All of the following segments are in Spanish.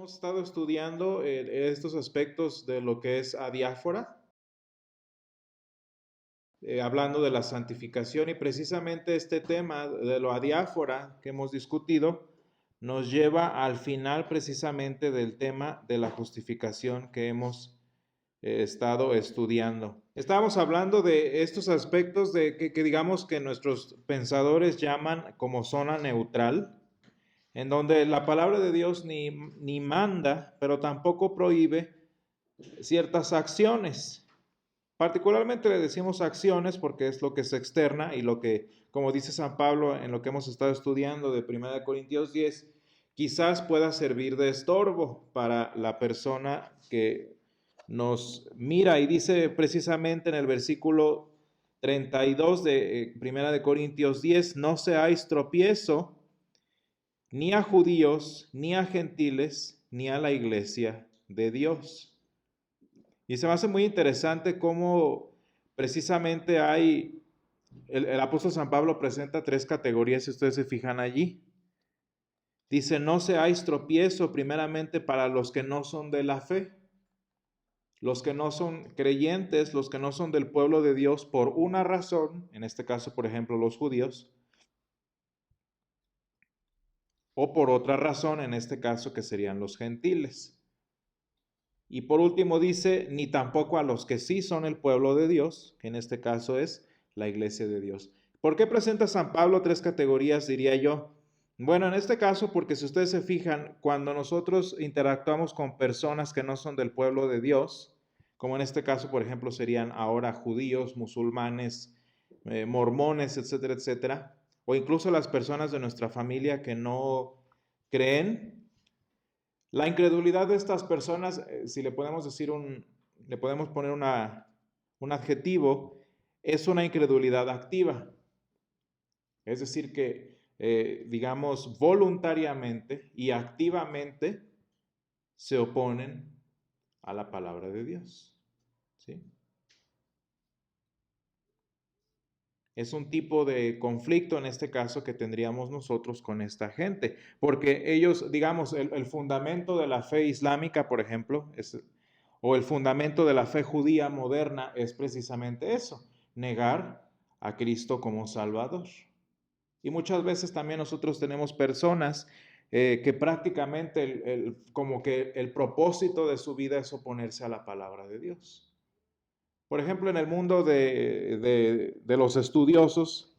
Hemos estado estudiando estos aspectos de lo que es adiáfora, hablando de la santificación y precisamente este tema de lo adiáfora que hemos discutido nos lleva al final precisamente del tema de la justificación que hemos estado estudiando. Estábamos hablando de estos aspectos que digamos que nuestros pensadores llaman como zona neutral, en donde la palabra de Dios ni manda, pero tampoco prohíbe ciertas acciones. Particularmente le decimos acciones porque es lo que se externa y lo que, como dice San Pablo en lo que hemos estado estudiando de 1 Corintios 10, quizás pueda servir de estorbo para la persona que nos mira. Y dice precisamente en el versículo 32 de 1 Corintios 10, no seáis tropiezo ni a judíos, ni a gentiles, ni a la iglesia de Dios. Y se me hace muy interesante cómo precisamente el apóstol San Pablo presenta tres categorías, si ustedes se fijan allí. Dice, no seáis tropiezo primeramente para los que no son de la fe, los que no son creyentes, los que no son del pueblo de Dios por una razón, en este caso, por ejemplo, los judíos, o por otra razón, en este caso, que serían los gentiles. Y por último dice, ni tampoco a los que sí son el pueblo de Dios, que en este caso es la iglesia de Dios. ¿Por qué presenta San Pablo tres categorías, diría yo? Bueno, en este caso, porque si ustedes se fijan, cuando nosotros interactuamos con personas que no son del pueblo de Dios, como en este caso, por ejemplo, serían ahora judíos, musulmanes, mormones, etcétera, etcétera, o incluso las personas de nuestra familia que no creen, la incredulidad de estas personas, si le podemos decir le podemos poner un adjetivo, es una incredulidad activa. Es decir, que, digamos, voluntariamente y activamente se oponen a la palabra de Dios. ¿Sí? Es un tipo de conflicto en este caso que tendríamos nosotros con esta gente, porque ellos, digamos, el fundamento de la fe islámica, por ejemplo, o el fundamento de la fe judía moderna es precisamente eso, negar a Cristo como Salvador. Y muchas veces también nosotros tenemos personas que prácticamente como que el propósito de su vida es oponerse a la palabra de Dios. Por ejemplo, en el mundo de los estudiosos,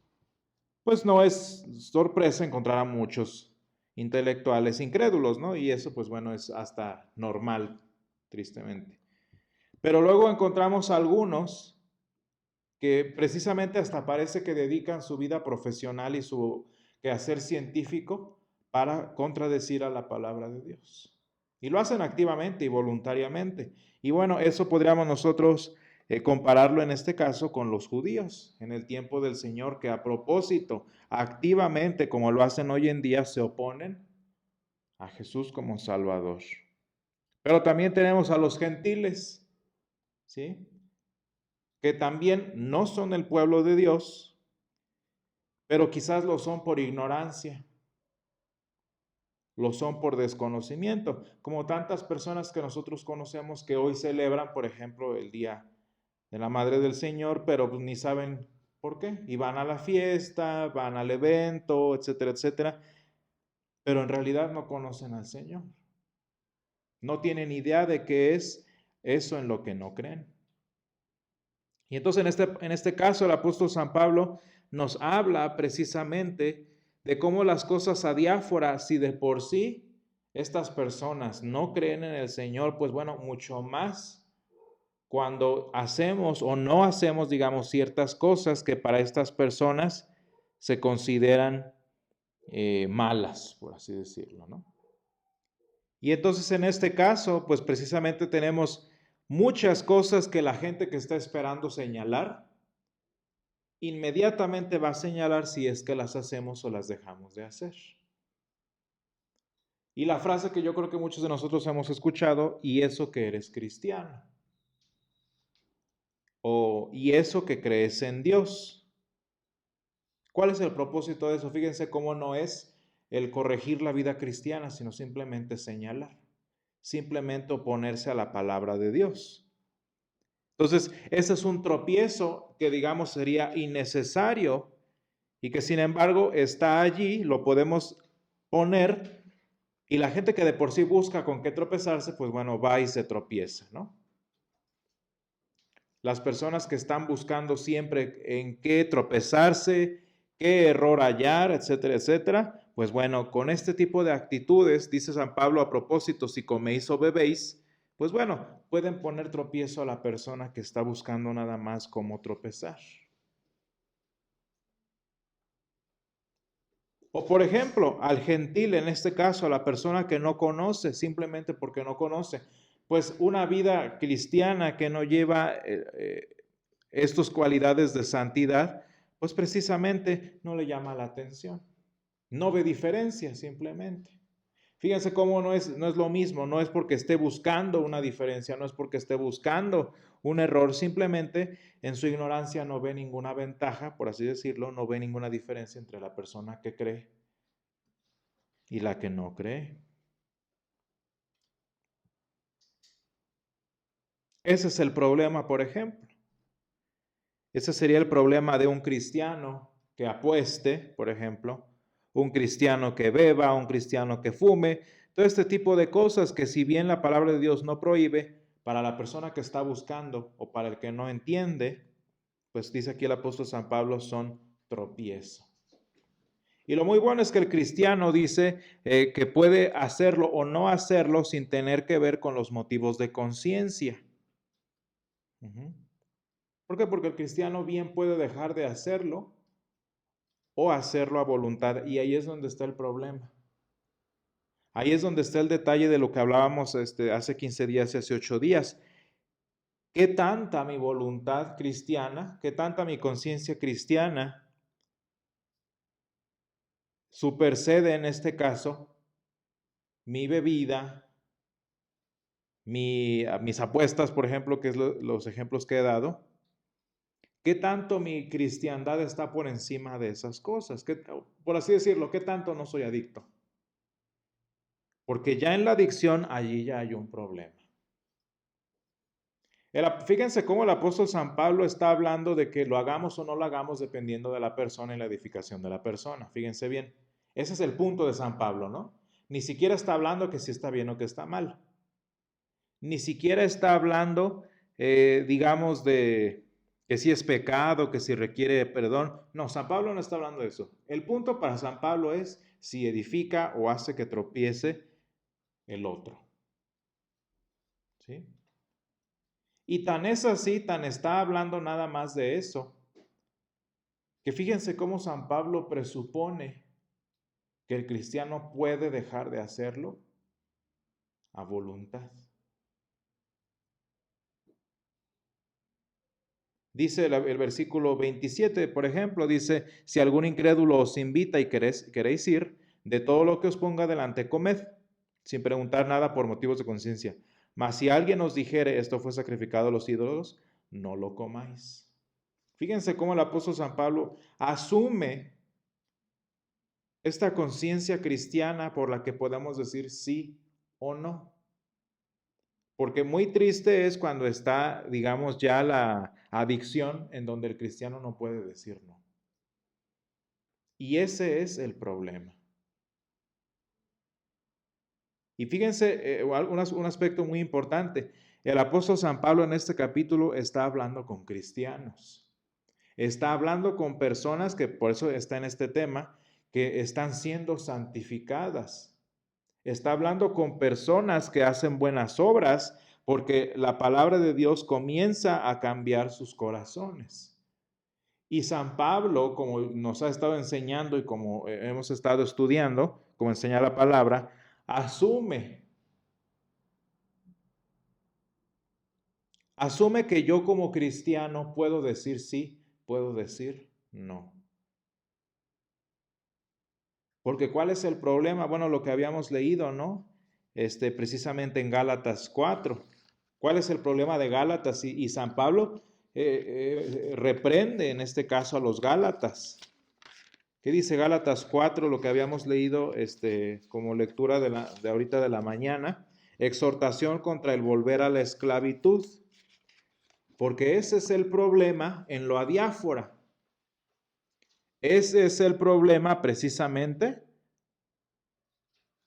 pues no es sorpresa encontrar a muchos intelectuales incrédulos, ¿no? Y eso, pues bueno, es hasta normal, tristemente. Pero luego encontramos algunos que precisamente hasta parece que dedican su vida profesional y su quehacer científico para contradecir a la palabra de Dios. Y lo hacen activamente y voluntariamente. Y bueno, eso podríamos nosotros compararlo en este caso con los judíos en el tiempo del Señor, que a propósito, activamente, como lo hacen hoy en día, se oponen a Jesús como Salvador. Pero también tenemos a los gentiles, ¿sí? Que también no son el pueblo de Dios, pero quizás lo son por ignorancia, lo son por desconocimiento, como tantas personas que nosotros conocemos que hoy celebran, por ejemplo, el Día de la Madre del Señor, pero pues ni saben por qué, y van a la fiesta, van al evento, etcétera, etcétera, pero en realidad no conocen al Señor, no tienen idea de qué es eso en lo que no creen. Y entonces en este caso el apóstol San Pablo nos habla precisamente de cómo las cosas adiáforas, si de por sí estas personas no creen en el Señor, pues bueno, mucho más cuando hacemos o no hacemos, digamos, ciertas cosas que para estas personas se consideran malas, por así decirlo, ¿no? Y entonces en este caso, pues precisamente tenemos muchas cosas que la gente que está esperando señalar, inmediatamente va a señalar si es que las hacemos o las dejamos de hacer. Y la frase que yo creo que muchos de nosotros hemos escuchado, y eso que eres cristiano, o y eso que crees en Dios. ¿Cuál es el propósito de eso? Fíjense cómo no es el corregir la vida cristiana, sino simplemente señalar. simplemente oponerse a la palabra de Dios. Entonces, ese es un tropiezo que digamos sería innecesario y que sin embargo está allí, lo podemos poner y la gente que de por sí busca con qué tropezarse, pues bueno, va y se tropieza, ¿no? Las personas que están buscando siempre en qué tropezarse, qué error hallar, etcétera, etcétera, pues bueno, con este tipo de actitudes, dice San Pablo a propósito, si coméis o bebéis, pues bueno, pueden poner tropiezo a la persona que está buscando nada más cómo tropezar. O por ejemplo, al gentil, en este caso, a la persona que no conoce, simplemente porque no conoce, pues una vida cristiana que no lleva estas cualidades de santidad, pues precisamente no le llama la atención. No ve diferencia simplemente. Fíjense cómo no es lo mismo, no es porque esté buscando una diferencia, no es porque esté buscando un error, simplemente en su ignorancia no ve ninguna ventaja, por así decirlo, no ve ninguna diferencia entre la persona que cree y la que no cree. Ese es el problema, por ejemplo. Ese sería el problema de un cristiano que apueste, por ejemplo, un cristiano que beba, un cristiano que fume, todo este tipo de cosas que si bien la palabra de Dios no prohíbe, para la persona que está buscando o para el que no entiende, pues dice aquí el apóstol San Pablo, son tropiezo. Y lo muy bueno es que el cristiano dice que puede hacerlo o no hacerlo sin tener que ver con los motivos de conciencia. ¿Por qué? Porque el cristiano bien puede dejar de hacerlo o hacerlo a voluntad. Y ahí es donde está el problema. Ahí es donde está el detalle de lo que hablábamos hace 15 días y hace 8 días. ¿Qué tanta mi voluntad cristiana, qué tanta mi conciencia cristiana supersede en este caso mi bebida, mis apuestas, por ejemplo, que es los ejemplos que he dado? ¿Qué tanto mi cristiandad está por encima de esas cosas? Por así decirlo, ¿qué tanto no soy adicto? Porque ya en la adicción, allí ya hay un problema. Fíjense cómo el apóstol San Pablo está hablando de que lo hagamos o no lo hagamos dependiendo de la persona y la edificación de la persona. Fíjense bien. Ese es el punto de San Pablo, ¿no? Ni siquiera está hablando que si está bien o que está mal. Ni siquiera está hablando, digamos, de que si es pecado, que si requiere perdón. No, San Pablo no está hablando de eso. El punto para San Pablo es si edifica o hace que tropiece el otro. ¿Sí? Y tan es así, tan está hablando nada más de eso, que fíjense cómo San Pablo presupone que el cristiano puede dejar de hacerlo a voluntad. Dice el versículo 27, por ejemplo, dice, si algún incrédulo os invita y queréis ir, de todo lo que os ponga delante, comed, sin preguntar nada por motivos de conciencia. Mas si alguien os dijere, esto fue sacrificado a los ídolos, no lo comáis. Fíjense cómo el apóstol San Pablo asume esta conciencia cristiana por la que podemos decir sí o no. Porque muy triste es cuando está, digamos, ya la adicción en donde el cristiano no puede decir no. Y ese es el problema. Y fíjense, un aspecto muy importante. El apóstol San Pablo en este capítulo está hablando con cristianos. Está hablando con personas que, por eso está en este tema, que están siendo santificadas. Está hablando con personas que hacen buenas obras porque la palabra de Dios comienza a cambiar sus corazones. Y San Pablo, como nos ha estado enseñando y como hemos estado estudiando, como enseña la palabra, asume que yo como cristiano puedo decir sí, puedo decir no. Porque ¿cuál es el problema? Bueno, lo que habíamos leído, ¿no? Precisamente en Gálatas 4. ¿Cuál es el problema de Gálatas? Y San Pablo reprende en este caso a los Gálatas. ¿Qué dice Gálatas 4? Lo que habíamos leído como lectura de ahorita de la mañana. exhortación contra el volver a la esclavitud, porque ese es el problema en lo adiáfora. Ese es el problema precisamente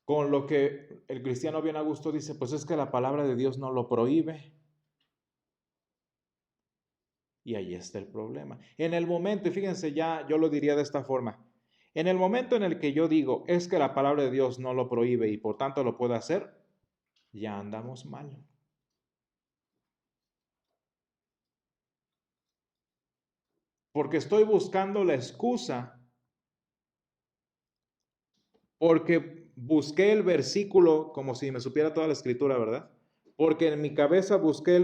con lo que el cristiano bien a gusto dice, pues es que la palabra de Dios no lo prohíbe. Y ahí está el problema. En el momento, y fíjense ya, yo lo diría de esta forma, en el momento en el que yo digo, es que la palabra de Dios no lo prohíbe y por tanto lo puedo hacer, ya andamos mal. Porque estoy buscando la excusa, porque busqué el versículo como si me supiera toda la escritura, ¿verdad? Porque en mi cabeza busqué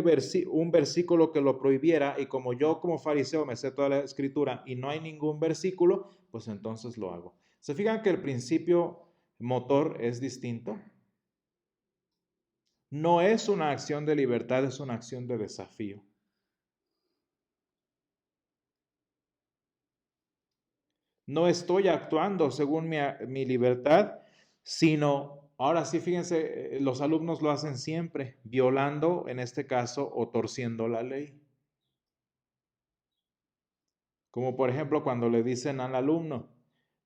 un versículo que lo prohibiera y como yo como fariseo me sé toda la escritura y no hay ningún versículo, pues entonces lo hago. ¿Se fijan que el principio motor es distinto? No es una acción de libertad, es una acción de desafío. No estoy actuando según mi libertad, sino, ahora sí, fíjense, los alumnos lo hacen siempre, violando, en este caso, o torciendo la ley. Como por ejemplo cuando le dicen al alumno,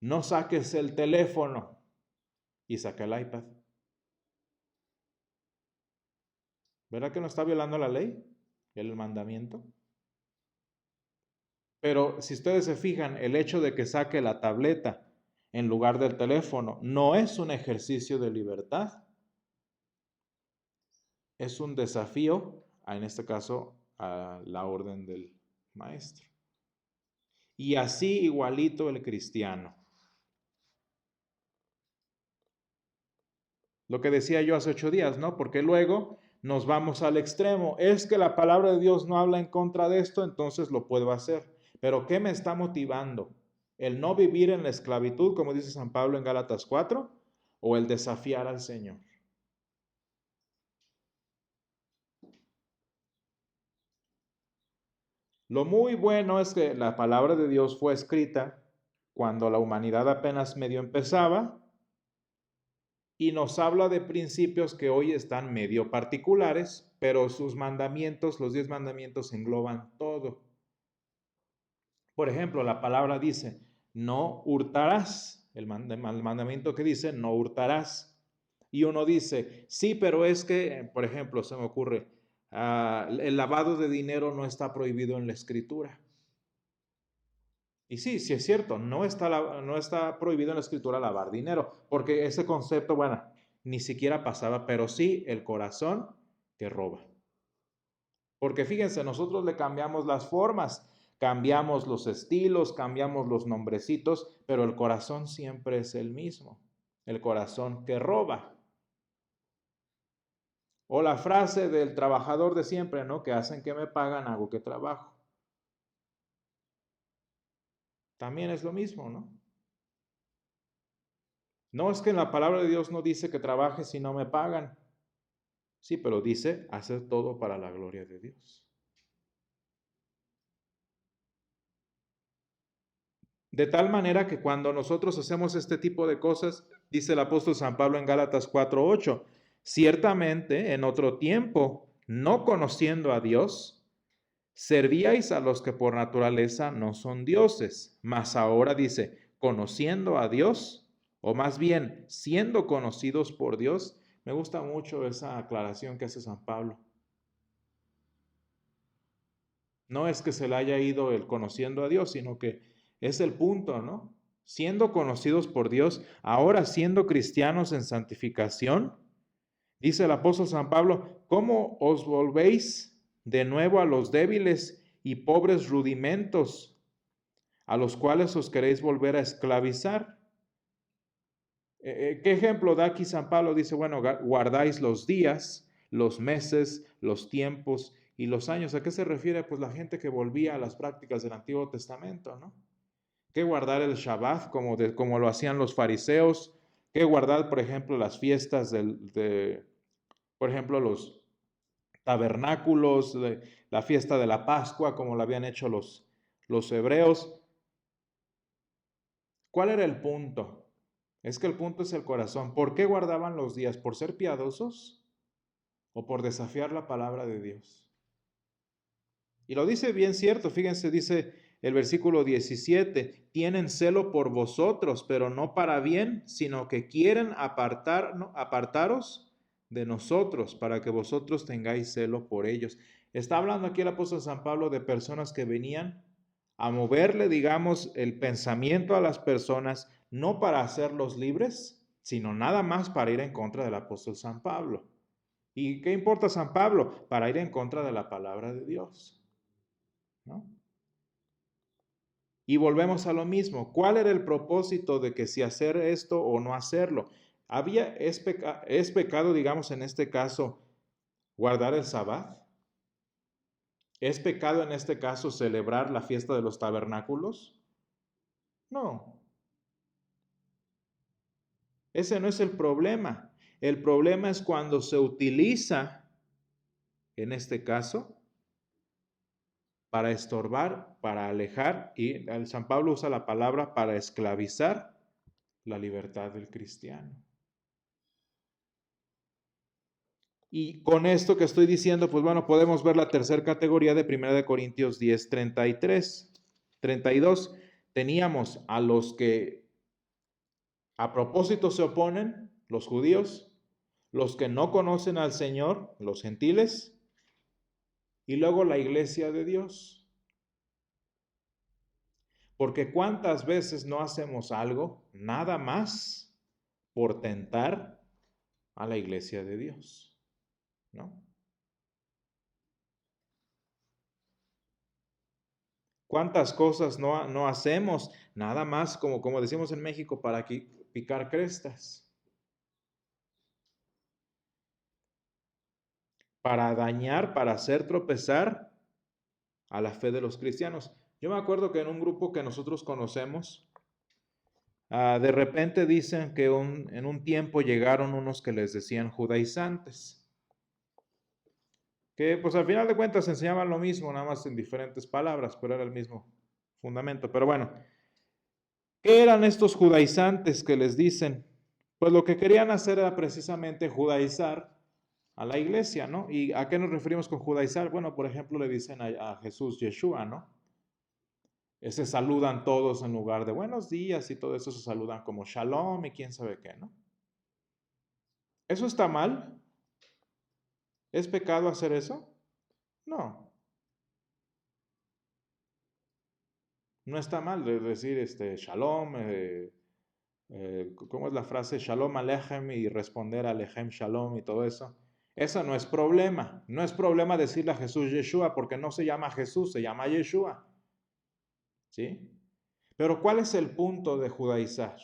no saques el teléfono y saca el iPad. ¿Verdad que no está violando la ley, el mandamiento? Pero si ustedes se fijan, el hecho de que saque la tableta en lugar del teléfono no es un ejercicio de libertad, es un desafío, en este caso, a la orden del maestro. Y así igualito el cristiano. Lo que decía yo hace 8 días, ¿no? Porque luego nos vamos al extremo. Es que la palabra de Dios no habla en contra de esto, entonces lo puedo hacer. Pero ¿qué me está motivando? ¿El no vivir en la esclavitud, como dice San Pablo en Gálatas 4, o el desafiar al Señor? Lo muy bueno es que la palabra de Dios fue escrita cuando la humanidad apenas medio empezaba y nos habla de principios que hoy están medio particulares, pero sus mandamientos, los 10 mandamientos engloban todo. Por ejemplo, la palabra dice, no hurtarás, el mandamiento que dice, no hurtarás. Y uno dice, sí, pero es que, por ejemplo, se me ocurre, el lavado de dinero no está prohibido en la escritura. Y sí, sí es cierto, no está prohibido en la escritura lavar dinero, porque ese concepto, bueno, ni siquiera pasaba, pero sí el corazón que roba. Porque fíjense, nosotros le cambiamos las formas, cambiamos los estilos, cambiamos los nombrecitos, pero el corazón siempre es el mismo, el corazón que roba. O la frase del trabajador de siempre, ¿no? Que hacen que me pagan, hago que trabajo. También es lo mismo, ¿no? No es que en la palabra de Dios no dice que trabaje si no me pagan. Sí, pero dice hacer todo para la gloria de Dios. De tal manera que cuando nosotros hacemos este tipo de cosas, dice el apóstol San Pablo en Gálatas 4:8, ciertamente en otro tiempo, no conociendo a Dios, servíais a los que por naturaleza no son dioses, mas ahora dice, conociendo a Dios, o más bien siendo conocidos por Dios. Me gusta mucho esa aclaración que hace San Pablo. No es que se le haya ido el conociendo a Dios, sino que es el punto, ¿no? Siendo conocidos por Dios, ahora siendo cristianos en santificación, dice el apóstol San Pablo, ¿cómo os volvéis de nuevo a los débiles y pobres rudimentos a los cuales os queréis volver a esclavizar? ¿Qué ejemplo da aquí San Pablo? Dice, bueno, guardáis los días, los meses, los tiempos y los años. ¿A qué se refiere? Pues la gente que volvía a las prácticas del Antiguo Testamento, ¿no? Que guardar el Shabbat como lo hacían los fariseos, que guardar, por ejemplo, las fiestas por ejemplo, los tabernáculos, la fiesta de la Pascua, como lo habían hecho los hebreos. ¿Cuál era el punto? Es que el punto es el corazón. ¿Por qué guardaban los días? ¿Por ser piadosos? o por desafiar la palabra de Dios. Y lo dice bien cierto, fíjense, dice el versículo 17, tienen celo por vosotros, pero no para bien, sino que quieren apartaros de nosotros, para que vosotros tengáis celo por ellos. Está hablando aquí el apóstol San Pablo de personas que venían a moverle, digamos, el pensamiento a las personas, no para hacerlos libres, sino nada más para ir en contra del apóstol San Pablo. ¿Y qué importa San Pablo? Para ir en contra de la palabra de Dios, ¿no? Y volvemos a lo mismo. ¿Cuál era el propósito de que si hacer esto o no hacerlo? ¿Es pecado, digamos, en este caso, guardar el sabbat? ¿Es pecado en este caso celebrar la fiesta de los tabernáculos? No. Ese no es el problema. El problema es cuando se utiliza, en este caso, para estorbar, para alejar, y el San Pablo usa la palabra para esclavizar la libertad del cristiano. Y con esto que estoy diciendo, pues bueno, podemos ver la tercera categoría de 1 Corintios 10, 33, 32. Teníamos a los que a propósito se oponen, los judíos, los que no conocen al Señor, los gentiles, y luego la iglesia de Dios. Porque ¿cuántas veces no hacemos algo nada más por tentar a la iglesia de Dios? ¿No? ¿Cuántas cosas no hacemos nada más, como decimos en México, para picar crestas? Para dañar, para hacer tropezar a la fe de los cristianos. Yo me acuerdo que en un grupo que nosotros conocemos, de repente dicen que en un tiempo llegaron unos que les decían judaizantes, que pues al final de cuentas enseñaban lo mismo, nada más en diferentes palabras, pero era el mismo fundamento. Pero bueno, ¿qué eran estos judaizantes que les dicen? Pues lo que querían hacer era precisamente judaizar a la iglesia, ¿no? ¿Y a qué nos referimos con judaizar? Bueno, por ejemplo, le dicen a Jesús Yeshua, ¿no? Se saludan todos en lugar de buenos días y todo eso se saludan como shalom y quién sabe qué, ¿no? ¿Eso está mal? ¿Es pecado hacer eso? No. No está mal de decir shalom, ¿cómo es la frase? Shalom alechem y responder alechem shalom y todo eso. Eso no es problema. No es problema decirle a Jesús Yeshua porque no se llama Jesús, se llama Yeshua. ¿Sí? Pero ¿cuál es el punto de judaizar?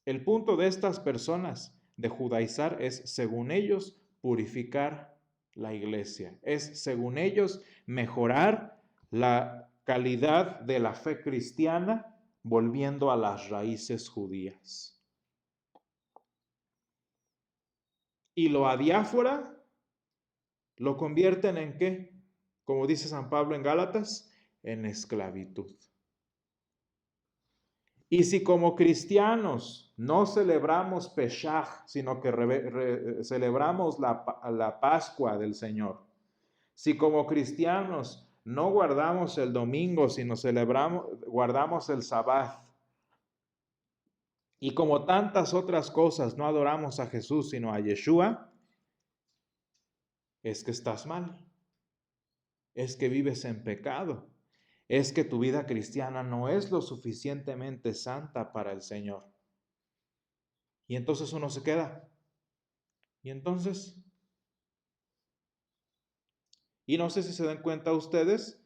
El punto de estas personas de judaizar es, según ellos, purificar la iglesia. Es, según ellos, mejorar la calidad de la fe cristiana volviendo a las raíces judías. Y lo adiáfora lo convierten en ¿qué? Como dice San Pablo en Gálatas, en esclavitud. Y si como cristianos no celebramos Pesaj, sino que celebramos la Pascua del Señor, si como cristianos no guardamos el domingo, sino guardamos el Sabbat, y como tantas otras cosas no adoramos a Jesús, sino a Yeshua, es que estás mal, es que vives en pecado. Es que tu vida cristiana no es lo suficientemente santa para el Señor. Y entonces uno se queda. Y entonces, y no sé si se dan cuenta ustedes,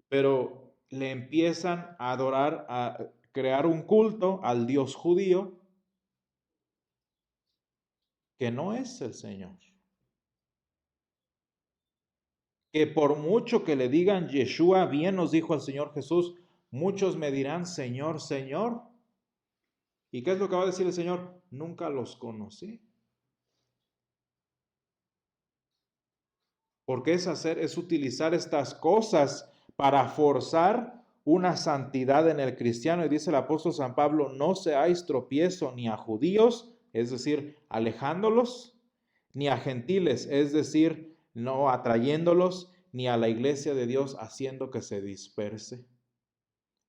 pero le empiezan a adorar, a crear un culto al Dios judío que no es el Señor. Que por mucho que le digan Yeshua, bien nos dijo el Señor Jesús, muchos me dirán Señor, Señor. ¿Y qué es lo que va a decir el Señor? Nunca los conocí. Porque es utilizar estas cosas para forzar una santidad en el cristiano. Y dice el apóstol San Pablo, no seáis tropiezo ni a judíos, es decir, alejándolos, ni a gentiles, es decir, no atrayéndolos, ni a la iglesia de Dios haciendo que se disperse.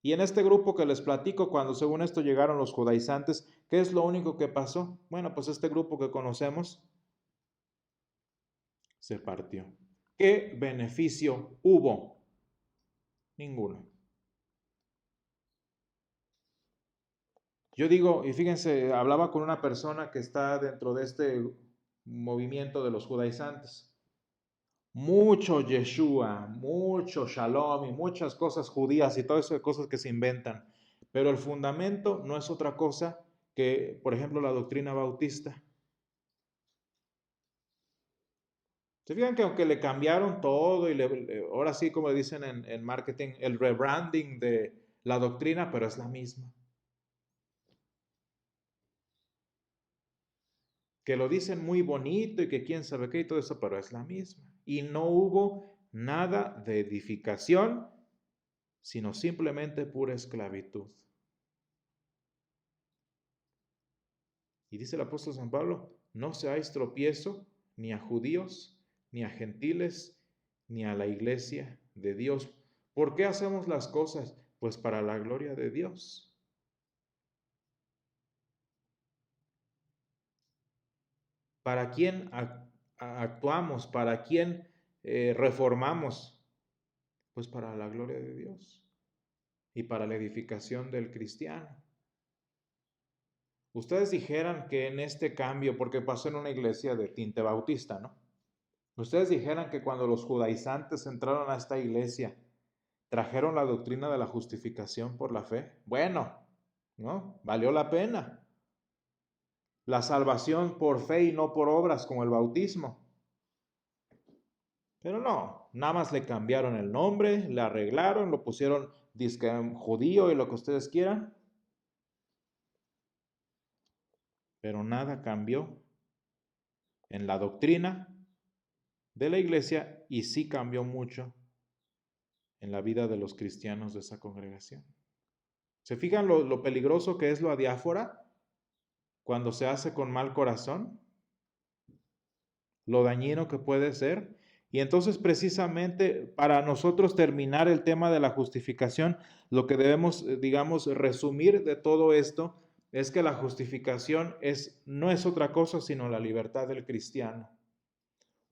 Y en este grupo que les platico, cuando según esto llegaron los judaizantes, ¿qué es lo único que pasó? Bueno, pues este grupo que conocemos se partió. ¿Qué beneficio hubo? Ninguno. Yo digo, y fíjense, hablaba con una persona que está dentro de este movimiento de los judaizantes. Mucho Yeshua, mucho Shalom y muchas cosas judías y todo eso de cosas que se inventan. Pero el fundamento no es otra cosa que, por ejemplo, la doctrina bautista. Se fijan que aunque le cambiaron todo y ahora sí, como dicen en marketing, el rebranding de la doctrina, pero es la misma. Que lo dicen muy bonito y que quién sabe qué y todo eso, pero es la misma. Y no hubo nada de edificación, sino simplemente pura esclavitud. Y dice el apóstol San Pablo, no seáis tropiezo ni a judíos, ni a gentiles, ni a la iglesia de Dios. ¿Por qué hacemos las cosas? Pues para la gloria de Dios. ¿Para quién actuamos? ¿Para quién reformamos? Pues para la gloria de Dios y para la edificación del cristiano. Ustedes dijeran que en este cambio, porque pasó en una iglesia de tinte bautista, ¿no? Ustedes dijeran que cuando los judaizantes entraron a esta iglesia, trajeron la doctrina de la justificación por la fe. Bueno, ¿no? Valió la pena. La salvación por fe y no por obras, como el bautismo. Pero no, nada más le cambiaron el nombre, le arreglaron, lo pusieron disque judío y lo que ustedes quieran. Pero nada cambió en la doctrina de la iglesia y sí cambió mucho en la vida de los cristianos de esa congregación. ¿Se fijan lo peligroso que es lo adiáfora cuando se hace con mal corazón? Lo dañino que puede ser. Y entonces precisamente para nosotros terminar el tema de la justificación, lo que debemos, digamos, resumir de todo esto es que la justificación no es otra cosa sino la libertad del cristiano.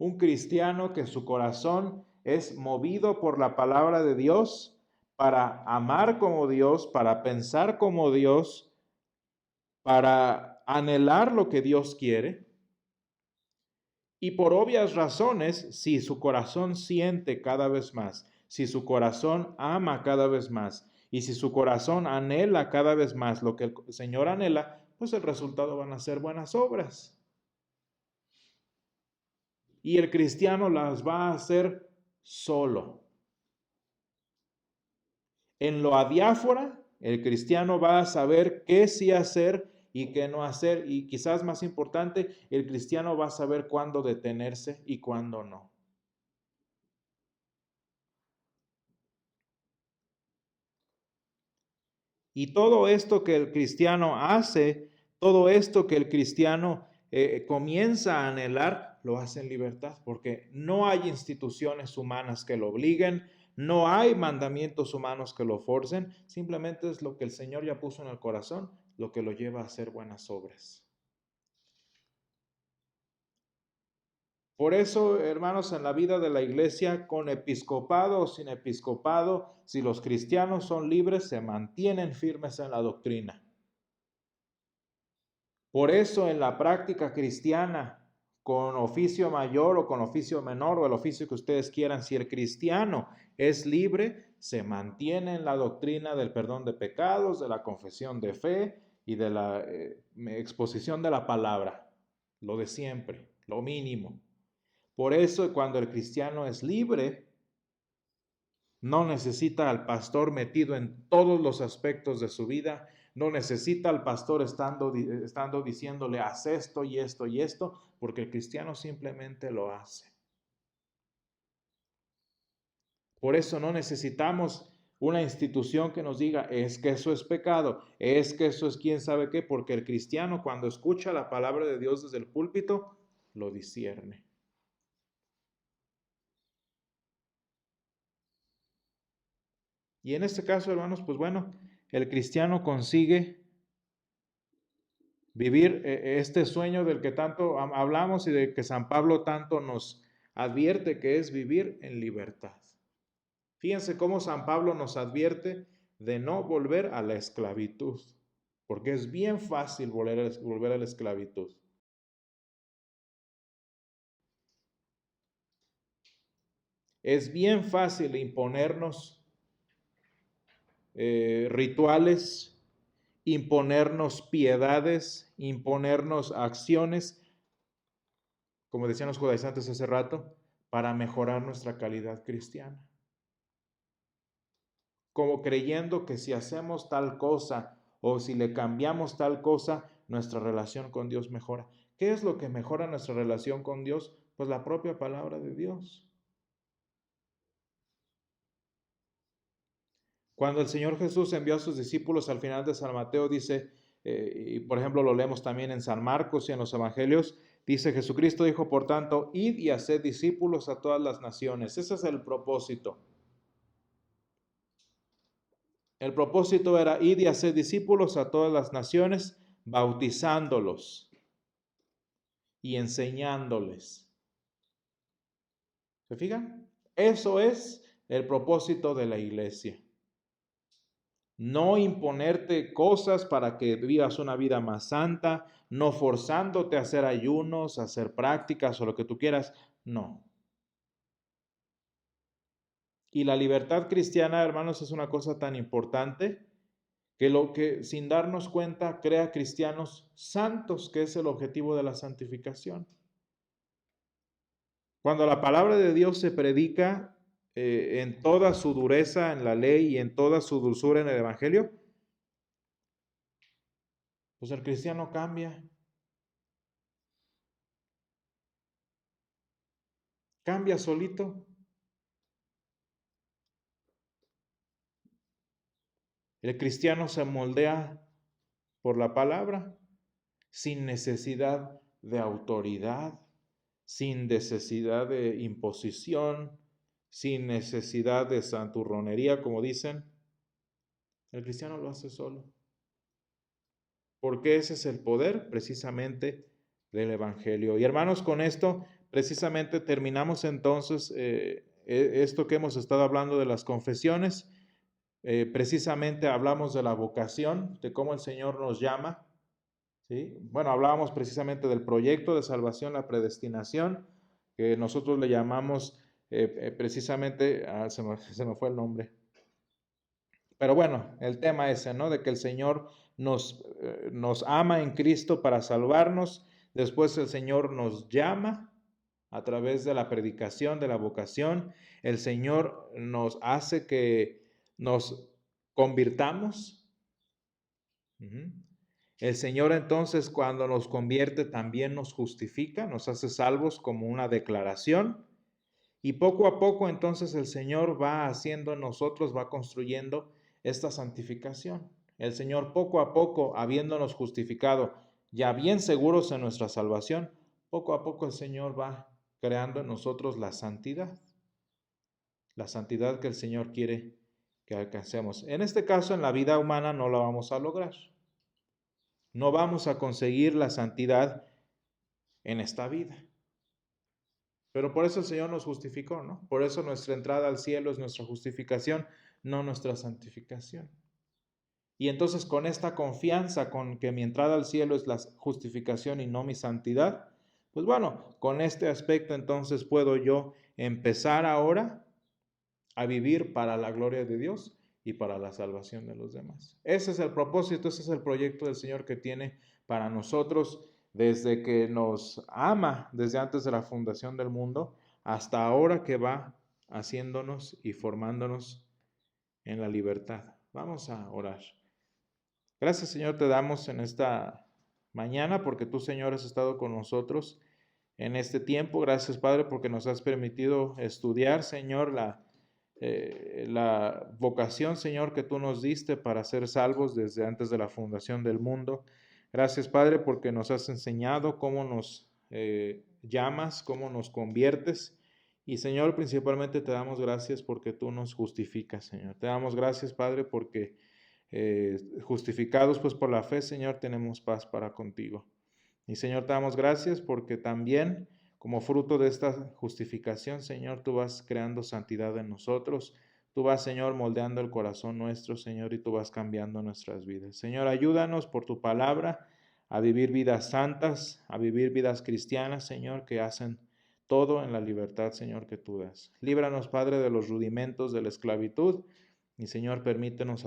Un cristiano que su corazón es movido por la palabra de Dios para amar como Dios, para pensar como Dios, para anhelar lo que Dios quiere. Y por obvias razones, si su corazón siente cada vez más, si su corazón ama cada vez más y si su corazón anhela cada vez más lo que el Señor anhela, pues el resultado van a ser buenas obras. Y el cristiano las va a hacer solo. En lo adiáfora, el cristiano va a saber qué sí hacer y qué no hacer. Y quizás más importante, el cristiano va a saber cuándo detenerse y cuándo no. Y todo esto que el cristiano hace, todo esto que el cristiano comienza a anhelar, lo hace en libertad, porque no hay instituciones humanas que lo obliguen, no hay mandamientos humanos que lo forcen, simplemente es lo que el Señor ya puso en el corazón, lo que lo lleva a hacer buenas obras. Por eso, hermanos, en la vida de la iglesia, con episcopado o sin episcopado, si los cristianos son libres, se mantienen firmes en la doctrina. Por eso, en la práctica cristiana, con oficio mayor o con oficio menor o el oficio que ustedes quieran, si el cristiano es libre, se mantiene en la doctrina del perdón de pecados, de la confesión de fe y de la exposición de la palabra, lo de siempre, lo mínimo. Por eso cuando el cristiano es libre, no necesita al pastor metido en todos los aspectos de su vida, no necesita al pastor estando diciéndole haz esto y esto y esto, porque el cristiano simplemente lo hace. Por eso no necesitamos una institución que nos diga es que eso es pecado, es que eso es quién sabe qué, porque el cristiano cuando escucha la palabra de Dios desde el púlpito, lo discierne. Y en este caso, hermanos, pues bueno, el cristiano consigue vivir este sueño del que tanto hablamos y de que San Pablo tanto nos advierte, que es vivir en libertad. Fíjense cómo San Pablo nos advierte de no volver a la esclavitud, porque es bien fácil volver a la esclavitud. Es bien fácil imponernos rituales, imponernos piedades, imponernos acciones, como decían los judaizantes hace rato, para mejorar nuestra calidad cristiana. Como creyendo que si hacemos tal cosa o si le cambiamos tal cosa, nuestra relación con Dios mejora. ¿Qué es lo que mejora nuestra relación con Dios? Pues la propia palabra de Dios. Cuando el Señor Jesús envió a sus discípulos al final de San Mateo, dice, y por ejemplo lo leemos también en San Marcos y en los Evangelios, dice Jesucristo dijo, por tanto, id y haced discípulos a todas las naciones. Ese es el propósito. El propósito era ir y hacer discípulos a todas las naciones, bautizándolos y enseñándoles. ¿Se fijan? Eso es el propósito de la iglesia. No imponerte cosas para que vivas una vida más santa, no forzándote a hacer ayunos, a hacer prácticas o lo que tú quieras. No. Y la libertad cristiana, hermanos, es una cosa tan importante que lo que sin darnos cuenta crea cristianos santos, que es el objetivo de la santificación. Cuando la palabra de Dios se predica en toda su dureza en la ley y en toda su dulzura en el Evangelio, pues el cristiano cambia solito. El cristiano se moldea por la palabra, sin necesidad de autoridad, sin necesidad de imposición, sin necesidad de santurronería, como dicen. El cristiano lo hace solo. Porque ese es el poder precisamente del Evangelio. Y hermanos, con esto precisamente terminamos entonces esto que hemos estado hablando de las confesiones. Precisamente hablamos de la vocación, de cómo el Señor nos llama. ¿Sí? Bueno, hablábamos precisamente del proyecto de salvación, la predestinación, que nosotros le llamamos precisamente, se me fue el nombre. Pero bueno, el tema ese, ¿no? De que el Señor nos ama en Cristo para salvarnos. Después el Señor nos llama a través de la predicación, de la vocación. El Señor nos hace que nos convirtamos. El Señor entonces cuando nos convierte también nos justifica, nos hace salvos como una declaración. Y poco a poco entonces el Señor va haciendo en nosotros, va construyendo esta santificación. El Señor poco a poco, habiéndonos justificado, ya bien seguros en nuestra salvación, poco a poco el Señor va creando en nosotros la santidad que el Señor quiere que alcancemos. En este caso, en la vida humana no la vamos a lograr. No vamos a conseguir la santidad en esta vida. Pero por eso el Señor nos justificó, ¿no? Por eso nuestra entrada al cielo es nuestra justificación, no nuestra santificación. Y entonces con esta confianza, con que mi entrada al cielo es la justificación y no mi santidad, pues bueno, con este aspecto entonces puedo yo empezar ahora a vivir para la gloria de Dios y para la salvación de los demás. Ese es el propósito, ese es el proyecto del Señor que tiene para nosotros desde que nos ama, desde antes de la fundación del mundo, hasta ahora que va haciéndonos y formándonos en la libertad. Vamos a orar. Gracias, Señor, te damos en esta mañana porque tú, Señor, has estado con nosotros en este tiempo. Gracias, Padre, porque nos has permitido estudiar, Señor, la vocación, Señor, que tú nos diste para ser salvos desde antes de la fundación del mundo. Gracias, Padre, porque nos has enseñado cómo nos llamas, cómo nos conviertes. Y Señor, principalmente te damos gracias porque tú nos justificas, Señor. Te damos gracias, Padre, porque justificados pues por la fe, Señor, tenemos paz para contigo. Y Señor, te damos gracias porque también como fruto de esta justificación, Señor, tú vas creando santidad en nosotros. Tú vas, Señor, moldeando el corazón nuestro, Señor, y tú vas cambiando nuestras vidas. Señor, ayúdanos por tu palabra a vivir vidas santas, a vivir vidas cristianas, Señor, que hacen todo en la libertad, Señor, que tú das. Líbranos, Padre, de los rudimentos de la esclavitud y, Señor, permítenos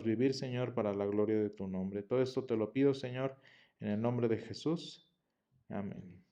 vivir, Señor, para la gloria de tu nombre. Todo esto te lo pido, Señor, en el nombre de Jesús. Amén.